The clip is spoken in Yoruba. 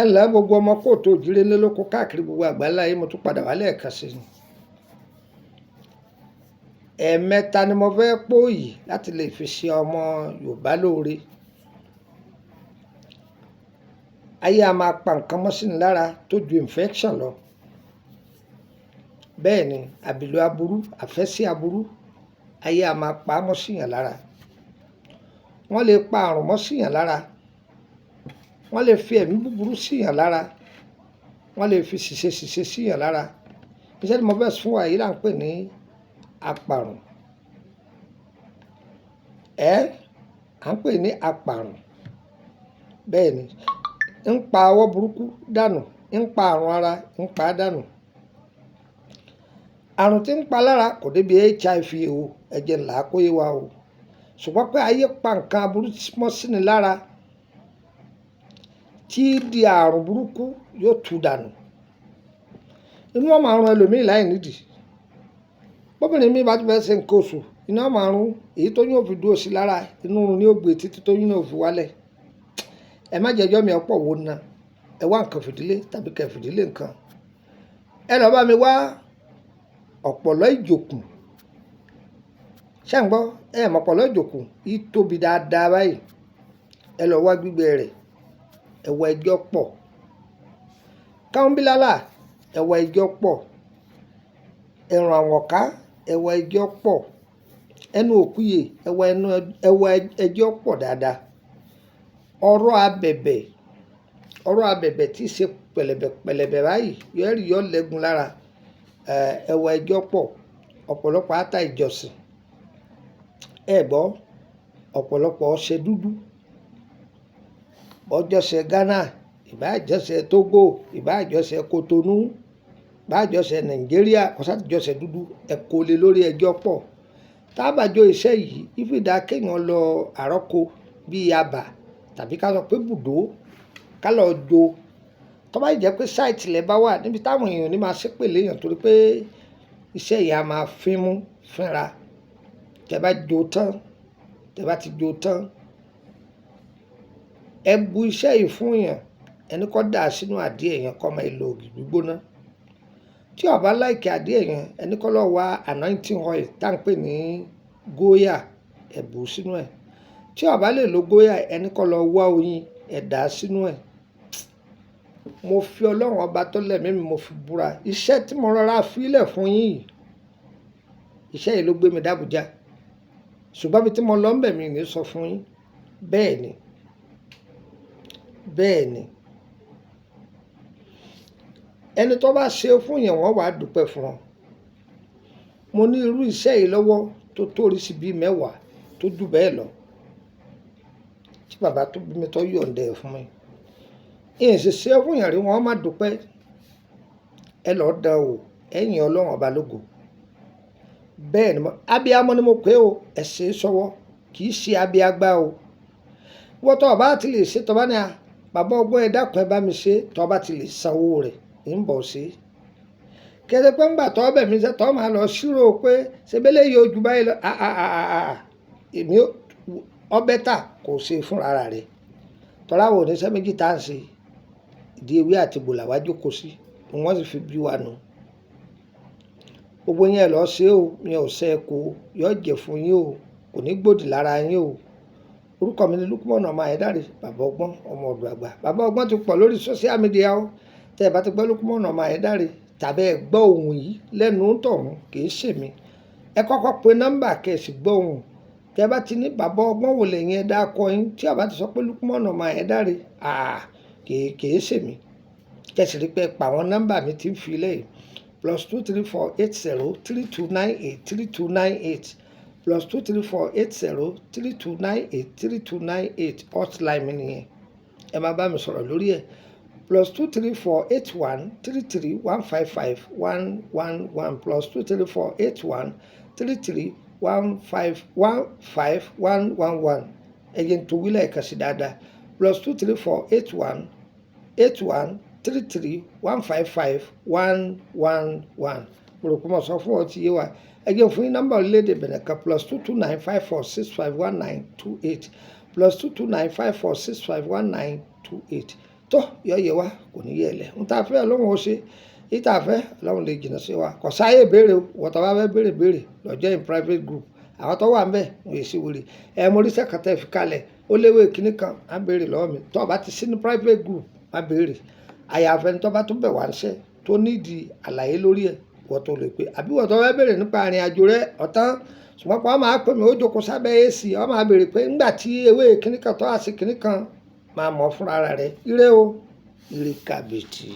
ẹ ǹlẹ́ gbogbo ọmọ kóòtù òjíire ńlẹ́ lóko káàkiri gbogbo àgbáńlá ayé mo tún padà wá lẹ́ẹ̀kan sí i. ẹ̀ẹ̀mẹta ni mo fẹ́ pòòyì láti lè fi ṣe ọmọ Yorùbá lóore. ayé a máa pa nǹkan mọ́ sínú lára tó ju infection lọ. bẹ́ẹ̀ ni àbìlú aburú àfẹ́sí aburú ayé a máa pa á mọ́ síyàn lára. wọ́n lè pa àrùn mọ́ síyàn lára. wọ́n lè fi ẹ̀mí búburú síyàn lára. wọ́n lè fi ṣìṣe síyàn lára. iṣẹ́ tí mo fẹ́ fún wa yìí là ń pè ní aparun. à ń pè ní aparun. bẹ́ẹ̀ ni ń pa ọwọ́ burúkú dànù, ń pa àrùn ara, ń pa á dànù. àrùn tí ń pa lára kò débi HIV o, ẹ̀jẹ̀ ńlá kó yé wa o. ṣùgbọ́n pé ayé pa nǹkan aburú mọ́ sínú lára tí di àrùn burúkú yóò tú dànù. inú wọn máa rún ẹlòmíì láì nídìí. bóbìnrin mi bá tún fẹ́ ṣe nǹkan oṣù iná máa rún, èyí tó yún òfin dúró sí lára inú rún ní ògbé títí tó yún náà fi wálẹ̀. ẹ má jẹjọ́ mi ọ̀pọ̀ wo na ẹ wá nǹkan fìdílé tàbí kẹ fìdílé nǹkan. ẹ lọ bá mi wá ọ̀pọ̀lọ́ ìjòkù. ṣé ń gbọ́ ẹ mọ̀ ọ̀pọ̀lọ́ ìjòkù yìí tóbi dáadáa báyìí. ẹ lọ wá gbígbẹ rẹ̀ ẹ̀wà ẹjọ́ pọ̀. káwọ́nbílálà ẹ̀wà ẹjọ́ pọ̀. ẹ̀rùn àwọ̀ká ẹ̀wà ẹjọ́ pọ̀. ẹnu òkúyè ẹ̀wà ẹjọ́ pọ̀ dáadáa. ọ̀rọ̀ abẹ̀bẹ̀ tí í ṣe pẹ̀lẹ̀bẹ̀ báyìí yọ lẹ́gùn lára ẹ̀wà ẹjọ́ pọ̀. ọ̀pọ̀lọpọ̀ ata ìjọsìn ẹ gbọ́ ọ̀pọ̀lọpọ̀ ọṣẹ dúdú, ọjọ́ṣẹ Ghana, ìbáàjọṣẹ Togo, ìbáàjọṣẹ Kotonu, ìbáàjọṣẹ Nàìjíríà, kọ́sátìjọṣẹ dúdú ẹ kó lé lórí ẹjọ́ pọ̀. tábàjọ iṣẹ́ yìí ìfìdá kéèyàn lọ àrọ́kọ bíi abà tàbí ká sọ pé bùdó ká lọ jo. tó bá jẹ́ pé sáìtì lẹ bá wà níbi táwọn èèyàn ní máa ṣépè léèyàn torí pé iṣẹ́ yìí á máa fínmú fínra. tẹ́ bá ti jo tán ẹ bu iṣẹ́ yìí fún èèyàn ẹni kó dà sínú àdí èèyàn kó máa lo ògì gbígbóná. tí ó bá láìkì àdí èèyàn ẹni kó lọ wá anointing oil tá à ń pè ní góyà ẹ bù sínú ẹ̀. tí ó bá lè lo góyà ẹni kó lọ wá oyin ẹ dà sínú ẹ̀. mo fi Ọlọ́run ọba tó lẹ̀mí mi mo fi búra iṣẹ́ tí mo rọra fílẹ̀ fún yín yìí iṣẹ́ yìí ló gbé mi d'Ábùjá. ṣùgbọ́n bí tí mo lọ ń bẹ̀ mí ní sọ fún yín. bẹ́ẹ̀ ni ẹni tó bá ṣe fún yẹn wọ́n wàá dúpẹ́ fún wọn. mo ní irú iṣẹ́ yìí lọ́wọ́ tó tóri sí bíi 10 tó jù bẹ́ẹ̀ lọ tí bàbá tó bí mi tó yọ̀ǹda ẹ̀ fún mi. ìyẹn sì ṣe fún yẹn rí wọn má dúpẹ́. ẹ lọ́ọ́ dán o ẹ̀yìn Ọlọ́run ọba lógo. bẹ́ẹ̀ ni abiyamọ ni mo pè o ẹ ṣe é sọ́wọ́ kì í ṣe abiyagbá o. wọ́n tó ọba ti lè ṣe tọ́ba ní a bàbá ọgbọ́n ẹ dákun ẹ bá mi ṣe tọ́ba ti lè sanwó rẹ̀ ń bọ̀ sí. kẹ́sẹ̀ pé ńgbà tọ́ bẹ̀ mí ṣe tọ́ máa lọ ṣírò pé ṣebélé yìí ojú báyìí lọ èmi ọbẹ̀ tà kò ṣe fúnra rẹ̀. tọ́láwọ̀ oníṣẹ́ méjì tá à ń ṣe ìdí ewé àti bòlà wá jókòó sí ni wọ́n sì fi bí wa nù. gbogbo yẹn lọ ṣe o mi ò ṣe é kó yọ jẹ fún yín o kò ní gbòdì lára yín o. orúkọ mi ni Lukumọ̀nà ọmọ Ayédáre bàbá ọgbọ́n ọmọ ọ̀dọ̀ àgbà. bàbá ọgbọ́n ti pọ̀ lórí social media o. tẹ́ ẹ bá ti gbọ́ Lukumọ̀nà ọmọ Ayédáre tàbí ẹ gbọ́ ohùn yìí lẹ́nu tọ̀hún kì í ṣèmi. ẹ kọ́kọ́ pe nọ́mbà kẹ̀sì gbọ́ ohùn. tẹ́ ẹ bá ti ní bàbá ọgbọ́n wò lè yẹn dá akọ yín tí ọba ti sọ pé Lukumọ̀nà ọmọ Ayédáre kì í ṣèmi. kẹ̀sì rí pé pa àwọn nọ́mbà mi ti ń fi lẹ́yìn +2348032983298 +2348032983298 hotline mi nìyẹn. ẹ máa bá mi sọ̀rọ̀ lórí ẹ̀. +2348133155111 +2348133155111 ẹ̀yẹ tó wílẹ̀ ẹ̀ka sí dáadáa +2348183155111 mo rò pé mo sọ fún ọ ti yé wa. ẹ̀jẹ̀ fún yín nọ́mbà orílẹ̀-èdè Benin kan +22954651928 +22954651928 tó yọ̀yẹ̀ wa kò ní yẹ̀ lẹ̀ ń ta fẹ́ ọlọ́run ó ṣe ìta fẹ́ ọlọ́run lè jìnnà sí wa kò sáyé béèrè o wọ́n tó bá fẹ́ béèrè lọ́jọ́ in private group àwọn tó wà ń bẹ̀ wọ́n èsì wèrè mo rí sẹ́kàtà fi kalẹ̀ ó léwé kíní kan á béèrè lọ́wọ́ mi tó bá ti sí ní private group á béèrè àyàfẹ́ ní tó bá tún bẹ̀ wá ń ṣe tó nídìí àlàyé lórí ẹ̀ wọ́n tó lè pé àbí wọ́n tó fẹ́ béèrè nípa àrìn àjò rẹ̀ ọ̀tán ṣùgbọ́n pé wọ́n máa pè mí ó jókòó sábẹ́ AC wọ́n máa béèrè pé ńgbà tí ewé kíní kan tó àṣì kíní kan máa mọ̀ fúnra rẹ̀ ire o ire kàbìtì.